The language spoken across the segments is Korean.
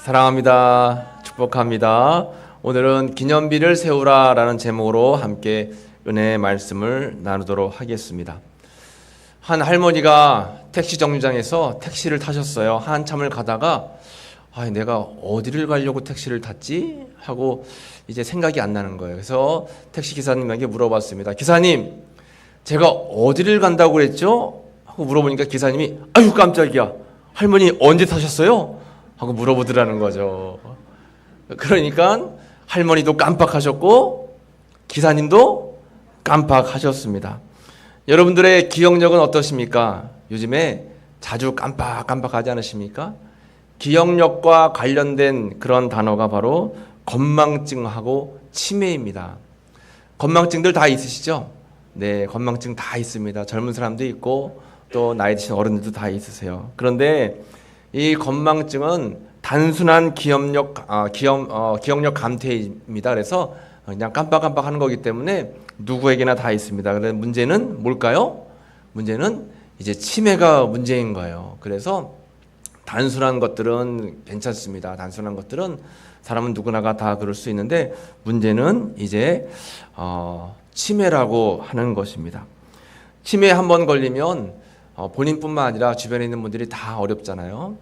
사랑합니다. 축복합니다. 오늘은 기념비를 세우라 라는 제목으로 함께 은혜의 말씀을 나누도록 하겠습니다. 한 할머니가 택시 정류장에서 택시를 타셨어요. 한참을 가다가 내가 어디를 가려고 택시를 탔지? 하고 이제 생각이 안 나는 거예요. 그래서 택시 기사님에게 물어봤습니다. 기사님, 제가 어디를 간다고 그랬죠? 하고 물어보니까 기사님이 아유 깜짝이야. 할머니 언제 타셨어요? 하고 물어보더라는 거죠. 그러니까 할머니도 깜빡하셨고 기사님도 깜빡하셨습니다. 여러분들의 기억력은 어떠십니까? 요즘에 자주 깜빡하지 않으십니까? 기억력과 관련된 그런 단어가 바로 건망증하고 치매입니다. 건망증들 다 있으시죠? 네, 건망증 다 있습니다. 젊은 사람도 있고 또 나이 드신 어른들도 다 있으세요. 그런데 이 건망증은 단순한 기억력 감퇴입니다. 그래서 그냥 깜빡하는 거기 때문에 누구에게나 다 있습니다. 그런데 문제는 뭘까요? 문제는 이제 치매가 문제인 거예요. 그래서 단순한 것들은 괜찮습니다. 단순한 것들은 사람은 누구나가 다 그럴 수 있는데 문제는 이제 치매라고 하는 것입니다. 치매에 한번 걸리면 본인뿐만 아니라 주변에 있는 분들이 다 어렵잖아요.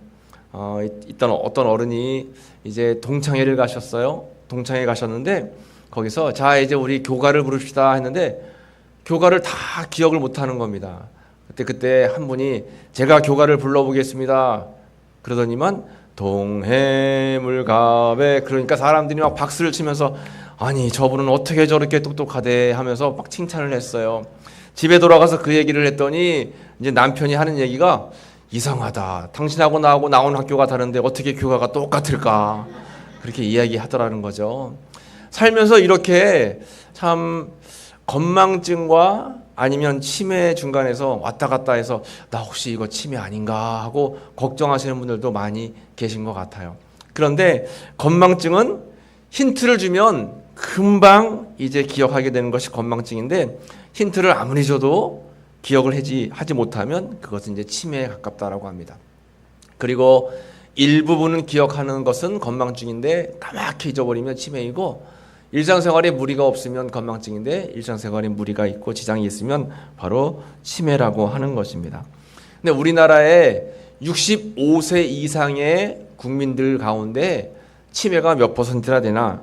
일단 어떤 어른이 이제 동창회를 가셨어요. 동창회 가셨는데 거기서 자 이제 우리 교가를 부릅시다 했는데 교가를 다 기억을 못하는 겁니다. 그때 한 분이 제가 교가를 불러보겠습니다. 그러더니만 동해물갑에 그러니까 사람들이 막 박수를 치면서 아니 저분은 어떻게 저렇게 똑똑하대 하면서 막 칭찬을 했어요. 집에 돌아가서 그 얘기를 했더니 이제 남편이 하는 얘기가 이상하다. 당신하고 나하고 나온 학교가 다른데 어떻게 교가가 똑같을까? 그렇게 이야기하더라는 거죠. 살면서 이렇게 참 건망증과 아니면 치매 중간에서 왔다 갔다 해서 나 혹시 이거 치매 아닌가 하고 걱정하시는 분들도 많이 계신 것 같아요. 그런데 건망증은 힌트를 주면 금방 이제 기억하게 되는 것이 건망증인데 힌트를 아무리 줘도 기억을 하지 못하면 그것은 이제 치매에 가깝다라고 합니다. 그리고 일부분은 기억하는 것은 건망증인데 까맣게 잊어버리면 치매이고 일상생활에 무리가 없으면 건망증인데 일상생활에 무리가 있고 지장이 있으면 바로 치매라고 하는 것입니다. 근데 우리나라에 65세 이상의 국민들 가운데 치매가 몇 퍼센트나 되나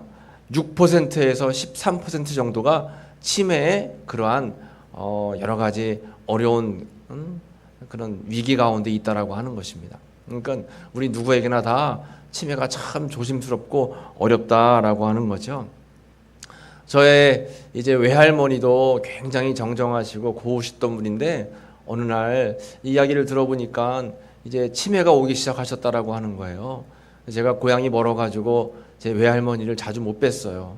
6%에서 13% 정도가 치매의 그러한 여러 가지 어려운 그런 위기 가운데 있다라고 하는 것입니다. 그러니까 우리 누구에게나 다 치매가 참 조심스럽고 어렵다라고 하는 거죠. 저의 이제 외할머니도 굉장히 정정하시고 고우셨던 분인데 어느 날 이야기를 들어보니까 이제 치매가 오기 시작하셨다라고 하는 거예요. 제가 고향이 멀어가지고 제 외할머니를 자주 못 뵀어요.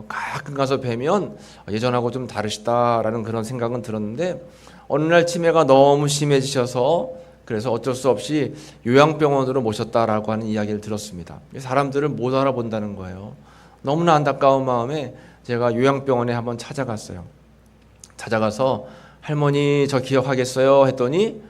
가끔 가서 뵈면 예전하고 좀 다르시다라는 그런 생각은 들었는데 어느 날 치매가 너무 심해지셔서 그래서 어쩔 수 없이 요양병원으로 모셨다라고 하는 이야기를 들었습니다. 사람들을 못 알아본다는 거예요. 너무나 안타까운 마음에 제가 요양병원에 한번 찾아갔어요. 찾아가서 할머니 저 기억하겠어요? 했더니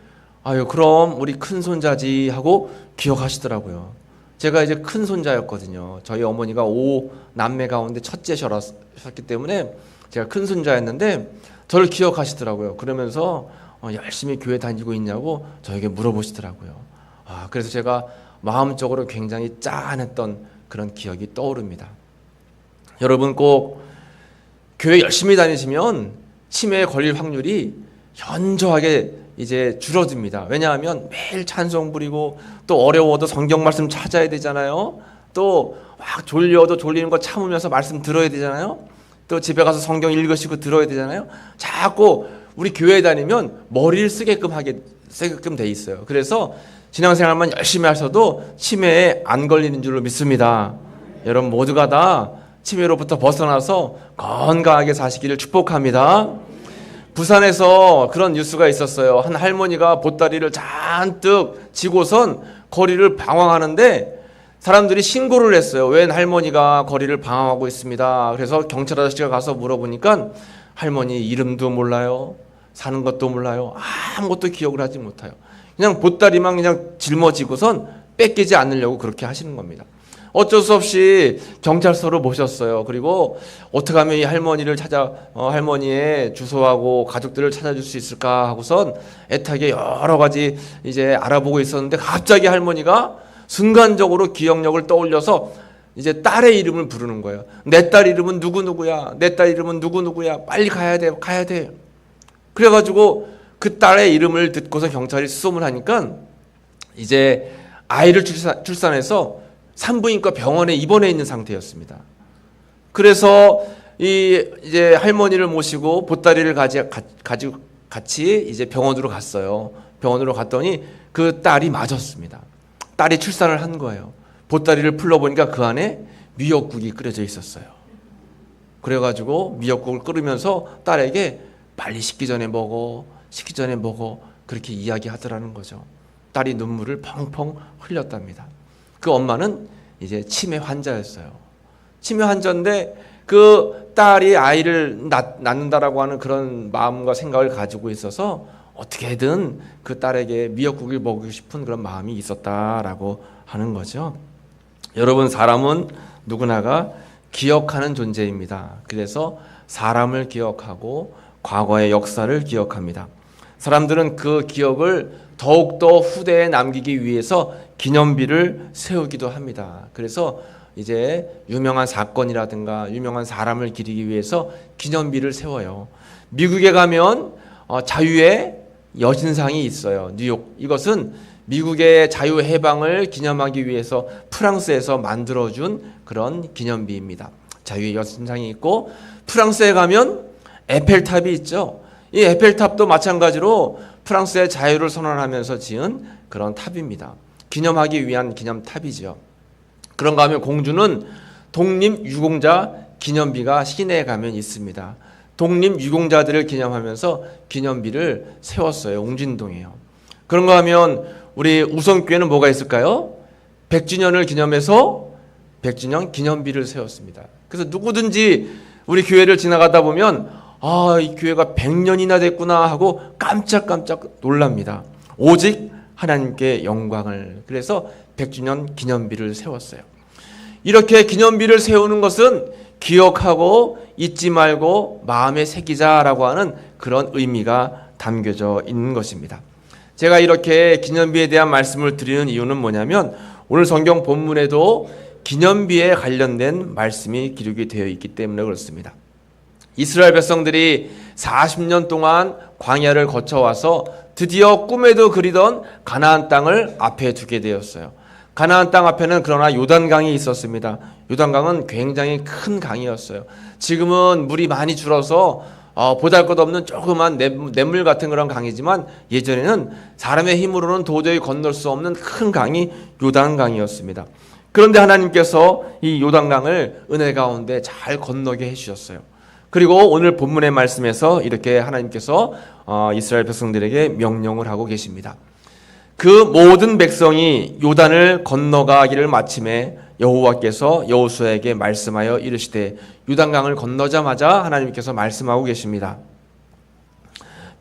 아유 그럼 우리 큰손자지 하고 기억하시더라고요. 제가 이제 큰손자였거든요. 저희 어머니가 5남매 가운데 첫째셨기 때문에 제가 큰손자였는데 저를 기억하시더라고요. 그러면서 열심히 교회 다니고 있냐고 저에게 물어보시더라고요. 그래서 제가 마음적으로 굉장히 짠했던 그런 기억이 떠오릅니다. 여러분 꼭 교회 열심히 다니시면 치매에 걸릴 확률이 현저하게 이제 줄어듭니다. 왜냐하면 매일 찬송 부리고 또 어려워도 성경 말씀 찾아야 되잖아요. 또 막 졸려도 졸리는 거 참으면서 말씀 들어야 되잖아요. 또 집에 가서 성경 읽으시고 들어야 되잖아요. 자꾸 우리 교회 다니면 머리를 쓰게끔 돼 있어요. 그래서 신앙생활만 열심히 하셔도 치매에 안 걸리는 줄로 믿습니다. 여러분 모두가 다 치매로부터 벗어나서 건강하게 사시기를 축복합니다. 부산에서 그런 뉴스가 있었어요. 한 할머니가 보따리를 잔뜩 지고선 거리를 방황하는데 사람들이 신고를 했어요. 웬 할머니가 거리를 방황하고 있습니다. 그래서 경찰 아저씨가 가서 물어보니까 할머니 이름도 몰라요. 사는 것도 몰라요. 아무것도 기억을 하지 못해요. 그냥 보따리만 그냥 짊어지고선 뺏기지 않으려고 그렇게 하시는 겁니다. 어쩔 수 없이 경찰서로 모셨어요. 그리고 어떻게 하면 이 할머니를 할머니의 주소하고 가족들을 찾아줄 수 있을까 하고선 애타게 여러 가지 이제 알아보고 있었는데 갑자기 할머니가 순간적으로 기억력을 떠올려서 이제 딸의 이름을 부르는 거예요. 내 딸 이름은 누구누구야. 내 딸 이름은 누구누구야. 빨리 가야 돼. 가야 돼. 그래가지고 그 딸의 이름을 듣고서 경찰이 수소문 하니까 이제 아이를 출산해서 산부인과 병원에 입원해 있는 상태였습니다. 그래서 이제 할머니를 모시고 보따리를 가지고 같이 이제 병원으로 갔어요. 병원으로 갔더니 그 딸이 맞았습니다. 딸이 출산을 한 거예요. 보따리를 풀러보니까 그 안에 미역국이 끓여져 있었어요. 그래가지고 미역국을 끓이면서 딸에게 빨리 식기 전에 먹어, 식기 전에 먹어 그렇게 이야기하더라는 거죠. 딸이 눈물을 펑펑 흘렸답니다. 그 엄마는 이제 치매 환자였어요. 치매 환자인데 그 딸이 아이를 낳는다라고 하는 그런 마음과 생각을 가지고 있어서 어떻게든 그 딸에게 미역국을 먹이고 싶은 그런 마음이 있었다라고 하는 거죠. 여러분, 사람은 누구나가 기억하는 존재입니다. 그래서 사람을 기억하고 과거의 역사를 기억합니다. 사람들은 그 기억을 더욱더 후대에 남기기 위해서 기념비를 세우기도 합니다. 그래서 이제 유명한 사건이라든가 유명한 사람을 기리기 위해서 기념비를 세워요. 미국에 가면 자유의 여신상이 있어요. 뉴욕. 이것은 미국의 자유 해방을 기념하기 위해서 프랑스에서 만들어준 그런 기념비입니다. 자유의 여신상이 있고, 프랑스에 가면 에펠탑이 있죠. 이 에펠탑도 마찬가지로 프랑스의 자유를 선언하면서 지은 그런 탑입니다. 기념하기 위한 기념탑이죠. 그런가 하면 공주는 독립유공자 기념비가 시내에 가면 있습니다. 독립유공자들을 기념하면서 기념비를 세웠어요. 옹진동에요. 그런가 하면 우리 우성교회는 뭐가 있을까요? 100주년을 기념해서 100주년 기념비를 세웠습니다. 그래서 누구든지 우리 교회를 지나가다 보면 이 교회가 100년이나 됐구나 하고 깜짝깜짝 놀랍니다. 오직 하나님께 영광을. 그래서 100주년 기념비를 세웠어요. 이렇게 기념비를 세우는 것은 기억하고 잊지 말고 마음에 새기자라고 하는 그런 의미가 담겨져 있는 것입니다. 제가 이렇게 기념비에 대한 말씀을 드리는 이유는 뭐냐면 오늘 성경 본문에도 기념비에 관련된 말씀이 기록이 되어 있기 때문에 그렇습니다. 이스라엘 백성들이 40년 동안 광야를 거쳐와서 드디어 꿈에도 그리던 가나안 땅을 앞에 두게 되었어요. 가나안 땅 앞에는 그러나 요단강이 있었습니다. 요단강은 굉장히 큰 강이었어요. 지금은 물이 많이 줄어서 보잘것없는 조그만 냇물 같은 그런 강이지만 예전에는 사람의 힘으로는 도저히 건널 수 없는 큰 강이 요단강이었습니다. 그런데 하나님께서 이 요단강을 은혜 가운데 잘 건너게 해주셨어요. 그리고 오늘 본문의 말씀에서 이렇게 하나님께서 이스라엘 백성들에게 명령을 하고 계십니다. 그 모든 백성이 요단을 건너가기를 마침에 여호와께서 여호수아에게 말씀하여 이르시되 요단강을 건너자마자 하나님께서 말씀하고 계십니다.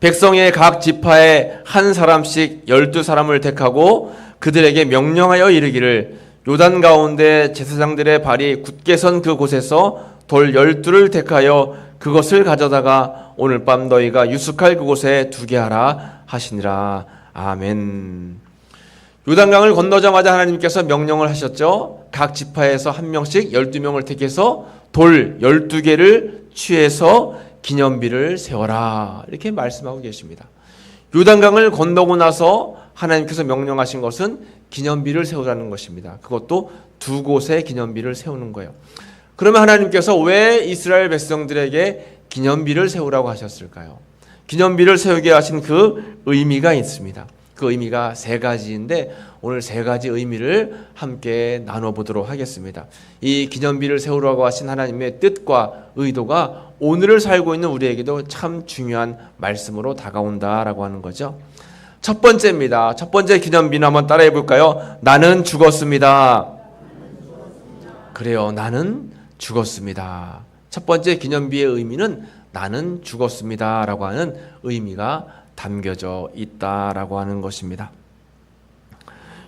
백성의 각 지파에 한 사람씩 12사람을 택하고 그들에게 명령하여 이르기를 요단 가운데 제사장들의 발이 굳게 선 그곳에서 돌 12를 택하여 그것을 가져다가 오늘 밤 너희가 유숙할 그곳에 두게 하라 하시니라. 아멘. 요단강을 건너자마자 하나님께서 명령을 하셨죠. 각 지파에서 한 명씩 12명을 택해서 돌 12개를 취해서 기념비를 세워라. 이렇게 말씀하고 계십니다. 요단강을 건너고 나서 하나님께서 명령하신 것은 기념비를 세우라는 것입니다. 그것도 두 곳에 기념비를 세우는 거예요. 그러면 하나님께서 왜 이스라엘 백성들에게 기념비를 세우라고 하셨을까요? 기념비를 세우게 하신 그 의미가 있습니다. 그 의미가 세 가지인데 오늘 세 가지 의미를 함께 나눠보도록 하겠습니다. 이 기념비를 세우라고 하신 하나님의 뜻과 의도가 오늘을 살고 있는 우리에게도 참 중요한 말씀으로 다가온다라고 하는 거죠. 첫 번째입니다. 첫 번째 기념비는 한번 따라해 볼까요? 나는 죽었습니다. 그래요. 나는 죽었습니다. 첫 번째 기념비의 의미는 나는 죽었습니다 라고 하는 의미가 담겨져 있다라고 하는 것입니다.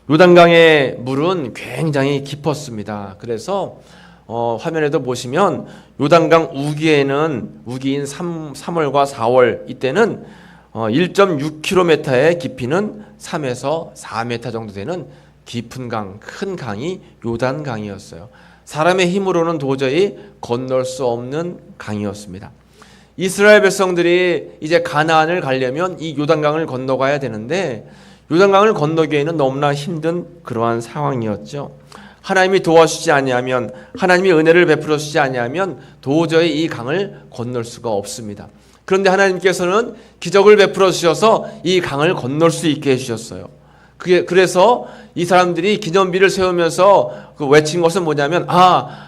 요단강의 물은 굉장히 깊었습니다. 그래서 화면에도 보시면 요단강 우기인 3월과 4월 이때는 1.6km의 깊이는 3에서 4m 정도 되는 깊은 강, 큰 강이 요단강이었어요. 사람의 힘으로는 도저히 건널 수 없는 강이었습니다. 이스라엘 백성들이 이제 가나안을 가려면 이 요단강을 건너가야 되는데 요단강을 건너기에는 너무나 힘든 그러한 상황이었죠. 하나님이 도와주지 아니하면, 하나님이 은혜를 베풀어 주지 아니하면 도저히 이 강을 건널 수가 없습니다. 그런데 하나님께서는 기적을 베풀어 주셔서 이 강을 건널 수 있게 해주셨어요. 그래서 이 사람들이 기념비를 세우면서 외친 것은 뭐냐면,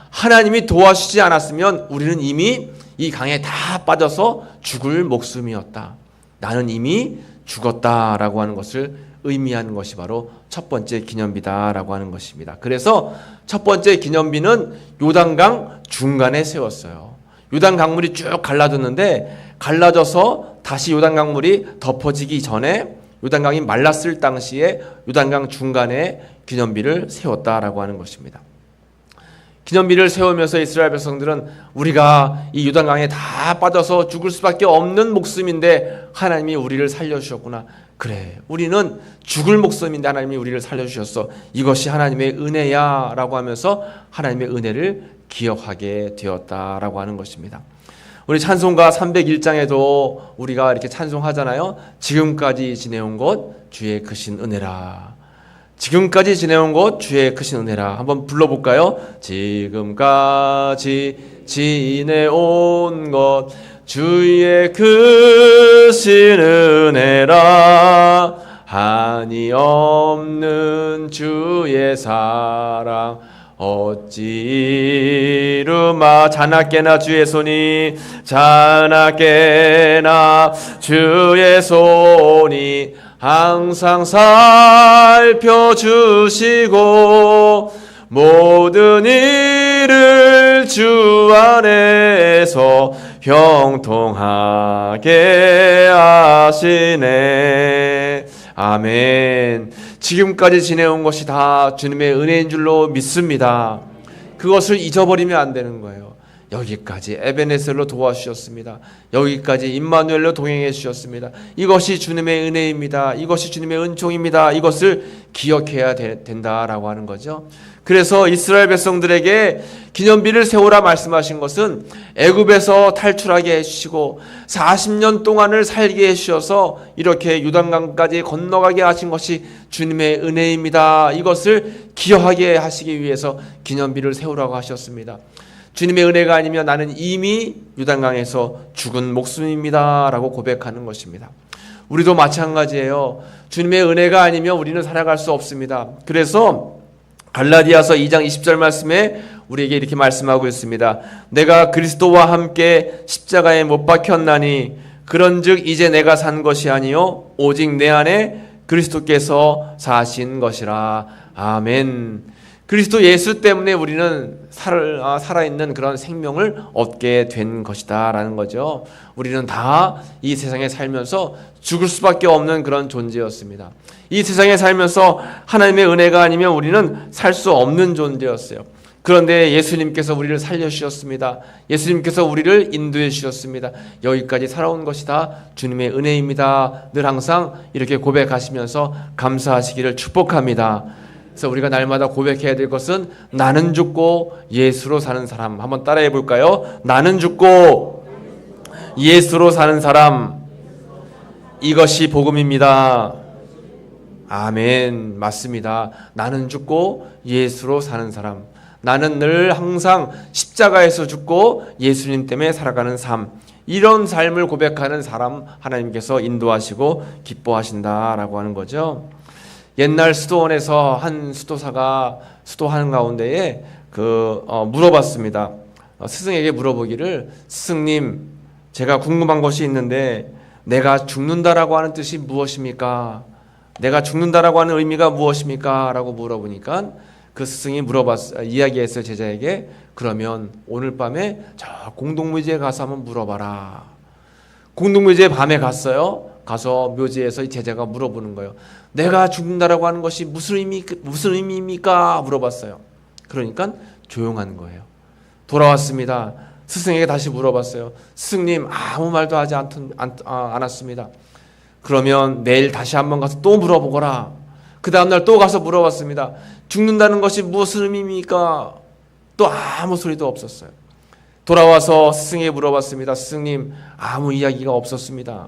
하나님이 도와주지 않았으면 우리는 이미 이 강에 다 빠져서 죽을 목숨이었다. 나는 이미 죽었다라고 하는 것을 의미하는 것이 바로 첫 번째 기념비다라고 하는 것입니다. 그래서 첫 번째 기념비는 요단강 중간에 세웠어요. 요단 강물이 쭉 갈라졌는데, 갈라져서 다시 요단 강물이 덮어지기 전에 요단강이 말랐을 당시에 요단강 중간에 기념비를 세웠다라고 하는 것입니다. 기념비를 세우면서 이스라엘 백성들은 우리가 이 요단강에 다 빠져서 죽을 수밖에 없는 목숨인데 하나님이 우리를 살려주셨구나. 그래, 우리는 죽을 목숨인데 하나님이 우리를 살려주셨어. 이것이 하나님의 은혜야 라고 하면서 하나님의 은혜를 기억하게 되었다라고 하는 것입니다. 우리 찬송가 301장에도 우리가 이렇게 찬송하잖아요. 지금까지 지내온 것 주의 크신 은혜라. 지금까지 지내온 것 주의 크신 은혜라. 한번 불러볼까요? 지금까지 지내온 것 주의 크신 은혜라. 한이 없는 주의 사랑 어찌 이루마. 자나깨나 주의 손이, 자나깨나 주의 손이 항상 살펴주시고 모든 일을 주 안에서 형통하게 하시네. 아멘. 지금까지 지내온 것이 다 주님의 은혜인 줄로 믿습니다. 그것을 잊어버리면 안 되는 거예요. 여기까지 에베네셀로 도와주셨습니다. 여기까지 임마누엘로 동행해 주셨습니다. 이것이 주님의 은혜입니다. 이것이 주님의 은총입니다. 이것을 기억해야 된다라고 하는 거죠. 그래서 이스라엘 백성들에게 기념비를 세우라 말씀하신 것은 애굽에서 탈출하게 해주시고 40년 동안을 살게 해주셔서 이렇게 요단강까지 건너가게 하신 것이 주님의 은혜입니다. 이것을 기억하게 하시기 위해서 기념비를 세우라고 하셨습니다. 주님의 은혜가 아니면 나는 이미 요단강에서 죽은 목숨입니다 라고 고백하는 것입니다. 우리도 마찬가지예요. 주님의 은혜가 아니면 우리는 살아갈 수 없습니다. 그래서 갈라디아서 2장 20절 말씀에 우리에게 이렇게 말씀하고 있습니다. 내가 그리스도와 함께 십자가에 못 박혔나니 그런즉 이제 내가 산 것이 아니요 오직 내 안에 그리스도께서 사신 것이라. 아멘. 그리스도 예수 때문에 우리는 살아있는 그런 생명을 얻게 된 것이다 라는 거죠. 우리는 다 이 세상에 살면서 죽을 수밖에 없는 그런 존재였습니다. 이 세상에 살면서 하나님의 은혜가 아니면 우리는 살 수 없는 존재였어요. 그런데 예수님께서 우리를 살려주셨습니다. 예수님께서 우리를 인도해 주셨습니다. 여기까지 살아온 것이 다 주님의 은혜입니다. 늘 항상 이렇게 고백하시면서 감사하시기를 축복합니다. 그래서 우리가 날마다 고백해야 될 것은 나는 죽고 예수로 사는 사람. 한번 따라해 볼까요? 나는 죽고 예수로 사는 사람. 이것이 복음입니다. 아멘. 맞습니다. 나는 죽고 예수로 사는 사람. 나는 늘 항상 십자가에서 죽고 예수님 때문에 살아가는 삶. 이런 삶을 고백하는 사람 하나님께서 인도하시고 기뻐하신다라고 하는 거죠. 옛날 수도원에서 한 수도사가 수도하는 가운데에 물어봤습니다. 스승에게 물어보기를, 스승님, 제가 궁금한 것이 있는데 내가 죽는다라고 하는 뜻이 무엇입니까? 내가 죽는다라고 하는 의미가 무엇입니까? 라고 물어보니까 그 스승이 이야기했어요. 제자에게. 그러면 오늘 밤에 저 공동묘지에 가서 한번 물어봐라. 공동묘지에 밤에 갔어요. 가서 묘지에서 이 제자가 물어보는 거예요. 내가 죽는다라고 하는 것이 무슨 의미입니까? 물어봤어요. 그러니까 조용한 거예요. 돌아왔습니다. 스승에게 다시 물어봤어요. 스승님, 아무 말도 하지 않았습니다. 그러면 내일 다시 한번 가서 또 물어보거라. 그 다음날 또 가서 물어봤습니다. 죽는다는 것이 무슨 의미입니까? 또 아무 소리도 없었어요. 돌아와서 스승에게 물어봤습니다. 스승님, 아무 이야기가 없었습니다.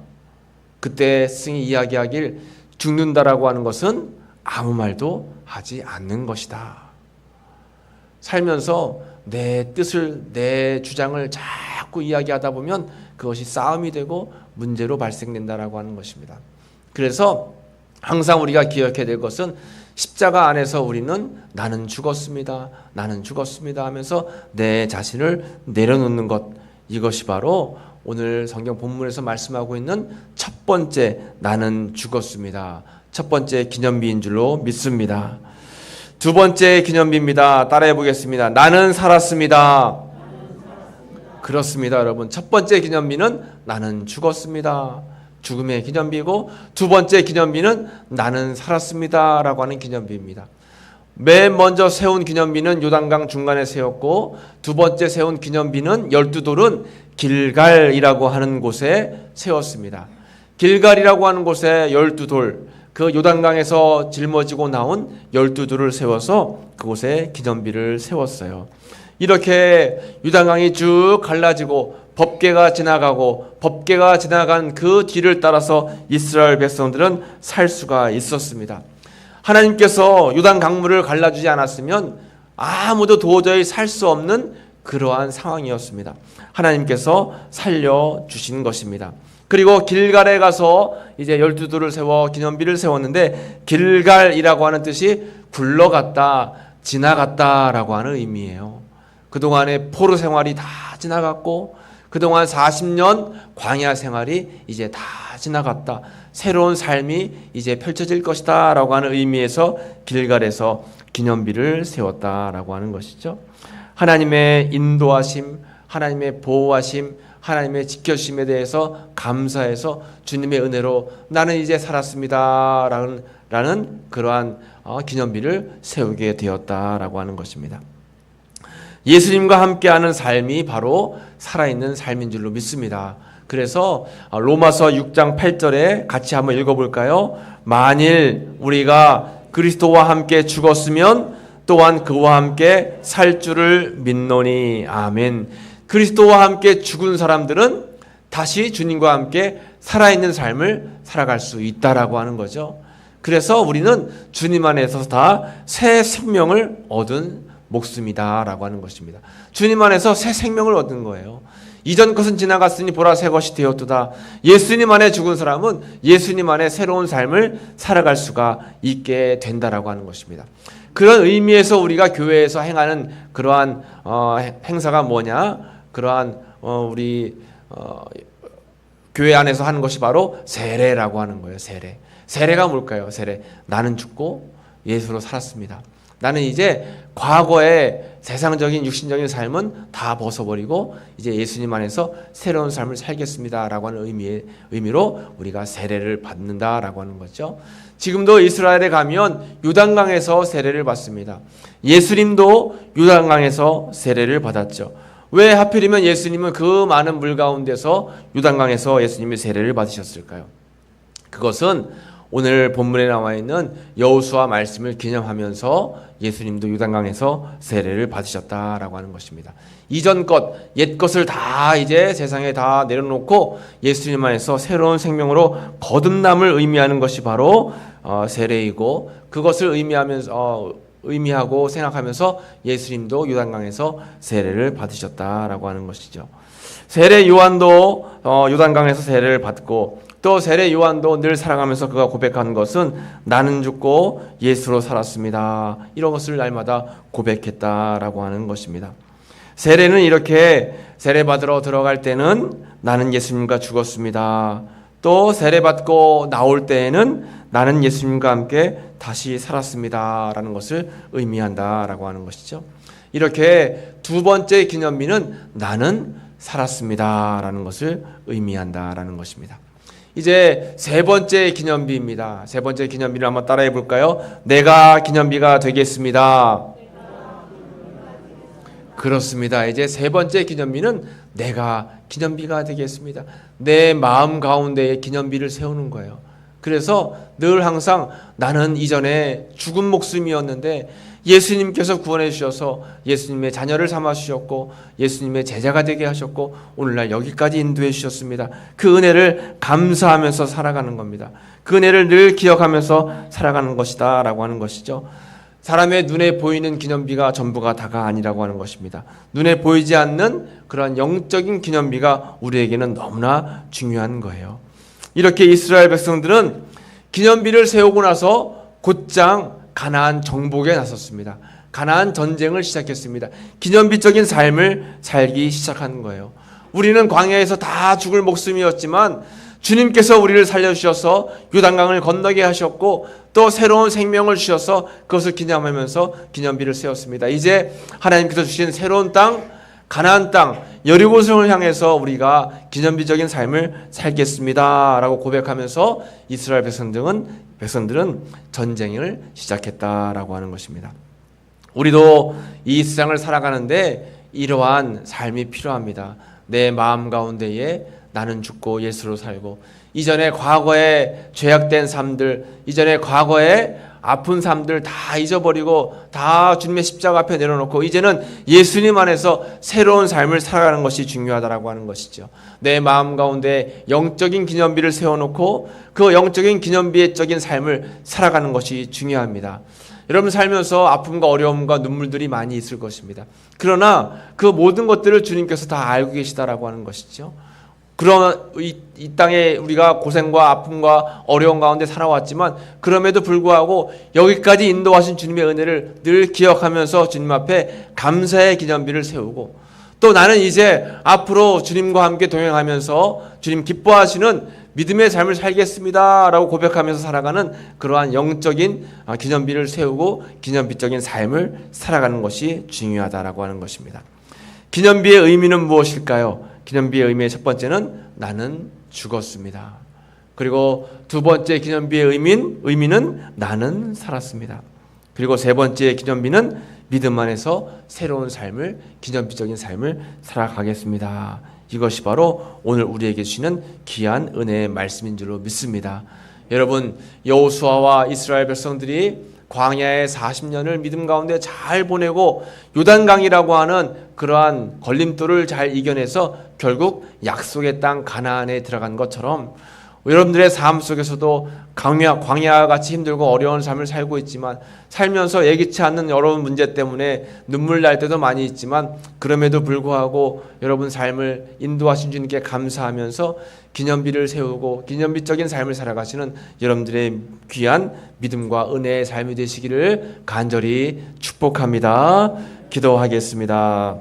그때 스승이 이야기하길, 죽는다라고 하는 것은 아무 말도 하지 않는 것이다. 살면서 내 뜻을, 내 주장을 자꾸 이야기하다 보면 그것이 싸움이 되고 문제로 발생된다라고 하는 것입니다. 그래서 항상 우리가 기억해야 될 것은 십자가 안에서 우리는 나는 죽었습니다. 나는 죽었습니다 하면서 내 자신을 내려놓는 것, 이것이 바로 오늘 성경 본문에서 말씀하고 있는 첫 번째 나는 죽었습니다. 첫 번째 기념비인 줄로 믿습니다. 두 번째 기념비입니다. 따라해 보겠습니다. 나는 살았습니다. 그렇습니다, 여러분. 첫 번째 기념비는 나는 죽었습니다. 죽음의 기념비고, 두 번째 기념비는 나는 살았습니다 라고 하는 기념비입니다. 맨 먼저 세운 기념비는 요단강 중간에 세웠고, 두 번째 세운 기념비는 12돌은 길갈이라고 하는 곳에 세웠습니다. 길갈이라고 하는 곳에 12돌, 그 요단강에서 짊어지고 나온 12돌을 세워서 그곳에 기념비를 세웠어요. 이렇게 요단강이 쭉 갈라지고 법궤가 지나가고, 법궤가 지나간 그 뒤를 따라서 이스라엘 백성들은 살 수가 있었습니다. 하나님께서 요단 강물을 갈라주지 않았으면 아무도 도저히 살 수 없는 그러한 상황이었습니다. 하나님께서 살려주신 것입니다. 그리고 길갈에 가서 이제 12돌을 세워 기념비를 세웠는데, 길갈이라고 하는 뜻이 굴러갔다, 지나갔다라고 하는 의미예요. 그동안의 포로 생활이 다 지나갔고, 그동안 40년 광야 생활이 이제 다 지나갔다. 새로운 삶이 이제 펼쳐질 것이다 라고 하는 의미에서 길갈에서 기념비를 세웠다라고 하는 것이죠. 하나님의 인도하심, 하나님의 보호하심, 하나님의 지켜주심에 대해서 감사해서 주님의 은혜로 나는 이제 살았습니다 라는 그러한 기념비를 세우게 되었다라고 하는 것입니다. 예수님과 함께하는 삶이 바로 살아있는 삶인 줄로 믿습니다. 그래서 로마서 6장 8절에 같이 한번 읽어볼까요? 만일 우리가 그리스도와 함께 죽었으면 또한 그와 함께 살 줄을 믿노니. 아멘. 그리스도와 함께 죽은 사람들은 다시 주님과 함께 살아있는 삶을 살아갈 수 있다라고 하는 거죠. 그래서 우리는 주님 안에서 다 새 생명을 얻은 목숨이다 라고 하는 것입니다. 주님 안에서 새 생명을 얻은 거예요. 이전 것은 지나갔으니 보라 새 것이 되었도다. 예수님 안에 죽은 사람은 예수님 안에 새로운 삶을 살아갈 수가 있게 된다라고 하는 것입니다. 그런 의미에서 우리가 교회에서 행하는 그러한 행사가 뭐냐? 그러한 우리 교회 안에서 하는 것이 바로 세례라고 하는 거예요. 세례. 세례가 뭘까요? 세례. 나는 죽고 예수로 살았습니다. 나는 이제 과거의 세상적인 육신적인 삶은 다 벗어버리고 이제 예수님 안에서 새로운 삶을 살겠습니다 라고 하는 의미로 우리가 세례를 받는다라고 하는 거죠. 지금도 이스라엘에 가면 요단강에서 세례를 받습니다. 예수님도 요단강에서 세례를 받았죠. 왜 하필이면 예수님은 그 많은 물 가운데서 요단강에서 예수님이 세례를 받으셨을까요? 그것은 오늘 본문에 나와 있는 여호수아 말씀을 기념하면서 예수님도 요단강에서 세례를 받으셨다라고 하는 것입니다. 이전 것, 옛 것을 다 이제 세상에 다 내려놓고 예수님 안에서 새로운 생명으로 거듭남을 의미하는 것이 바로 세례이고, 그것을 의미하고 생각하면서 예수님도 요단강에서 세례를 받으셨다라고 하는 것이죠. 세례 요한도 요단강에서 세례를 받고, 또 세례 요한도 늘 살아가면서 그가 고백하는 것은 나는 죽고 예수로 살았습니다. 이런 것을 날마다 고백했다라고 하는 것입니다. 세례는 이렇게 세례 받으러 들어갈 때는 나는 예수님과 죽었습니다. 또 세례 받고 나올 때에는 나는 예수님과 함께 다시 살았습니다 라는 것을 의미한다라고 하는 것이죠. 이렇게 두 번째 기념비는 나는 살았습니다 라는 것을 의미한다라는 것입니다. 이제 세 번째 기념비입니다. 세 번째 기념비를 한번 따라해 볼까요? 내가 기념비가 되겠습니다. 그렇습니다. 이제 세 번째 기념비는 내가 기념비가 되겠습니다. 내 마음 가운데에 기념비를 세우는 거예요. 그래서 늘 항상 나는 이전에 죽은 목숨이었는데 예수님께서 구원해 주셔서 예수님의 자녀를 삼아 주셨고 예수님의 제자가 되게 하셨고 오늘날 여기까지 인도해 주셨습니다. 그 은혜를 감사하면서 살아가는 겁니다. 그 은혜를 늘 기억하면서 살아가는 것이다 라고 하는 것이죠. 사람의 눈에 보이는 기념비가 전부가 다가 아니라고 하는 것입니다. 눈에 보이지 않는 그런 영적인 기념비가 우리에게는 너무나 중요한 거예요. 이렇게 이스라엘 백성들은 기념비를 세우고 나서 곧장 가나안 정복에 나섰습니다. 가나안 전쟁을 시작했습니다. 기념비적인 삶을 살기 시작한 거예요. 우리는 광야에서 다 죽을 목숨이었지만 주님께서 우리를 살려주셔서 요단강을 건너게 하셨고 또 새로운 생명을 주셔서 그것을 기념하면서 기념비를 세웠습니다. 이제 하나님께서 주신 새로운 땅, 가나안 땅, 여리고성을 향해서 우리가 기념비적인 삶을 살겠습니다 라고 고백하면서 이스라엘 백성들은 전쟁을 시작했다라고 하는 것입니다. 우리도 이 세상을 살아가는데 이러한 삶이 필요합니다. 내 마음 가운데에 나는 죽고 예수로 살고 이전에 과거에 죄악된 삶들, 이전에 과거에 아픈 삶들 다 잊어버리고 다 주님의 십자가 앞에 내려놓고 이제는 예수님 안에서 새로운 삶을 살아가는 것이 중요하다라고 하는 것이죠. 내 마음 가운데 영적인 기념비를 세워놓고 그 영적인 기념비적인 삶을 살아가는 것이 중요합니다. 여러분 살면서 아픔과 어려움과 눈물들이 많이 있을 것입니다. 그러나 그 모든 것들을 주님께서 다 알고 계시다라고 하는 것이죠. 그런 이 땅에 우리가 고생과 아픔과 어려움 가운데 살아왔지만 그럼에도 불구하고 여기까지 인도하신 주님의 은혜를 늘 기억하면서 주님 앞에 감사의 기념비를 세우고 또 나는 이제 앞으로 주님과 함께 동행하면서 주님 기뻐하시는 믿음의 삶을 살겠습니다 라고 고백하면서 살아가는 그러한 영적인 기념비를 세우고 기념비적인 삶을 살아가는 것이 중요하다라고 하는 것입니다. 기념비의 의미는 무엇일까요? 기념비의 의미의 첫 번째는 나는 죽었습니다. 그리고 두 번째 기념비의 의미는 나는 살았습니다. 그리고 세 번째 기념비는 믿음 안에서 새로운 삶을 기념비적인 삶을 살아가겠습니다. 이것이 바로 오늘 우리에게 주시는 귀한 은혜의 말씀인 줄로 믿습니다. 여러분 여호수아와 이스라엘 백성들이 광야의 40년을 믿음 가운데 잘 보내고 요단강이라고 하는 그러한 걸림돌을 잘 이겨내서 결국 약속의 땅 가나안에 들어간 것처럼 여러분들의 삶 속에서도 광야와 같이 힘들고 어려운 삶을 살고 있지만 살면서 예기치 않는 여러 문제 때문에 눈물 날 때도 많이 있지만 그럼에도 불구하고 여러분 삶을 인도하신 주님께 감사하면서 기념비를 세우고 기념비적인 삶을 살아가시는 여러분들의 귀한 믿음과 은혜의 삶이 되시기를 간절히 축복합니다. 기도하겠습니다.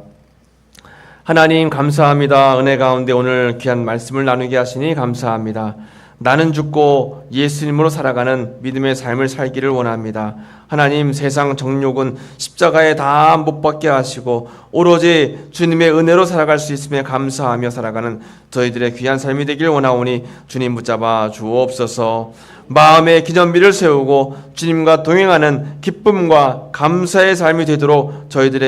하나님 감사합니다. 은혜 가운데 오늘 귀한 말씀을 나누게 하시니 감사합니다. 나는 죽고 예수님으로 살아가는 믿음의 삶을 살기를 원합니다. 하나님 세상 정욕은 십자가에 다 못 박게 하시고 오로지 주님의 은혜로 살아갈 수 있음에 감사하며 살아가는 저희들의 귀한 삶이 되길 원하오니 주님 붙잡아 주옵소서. 마음의 기념비를 세우고 주님과 동행하는 기쁨과 감사의 삶이 되도록 저희들의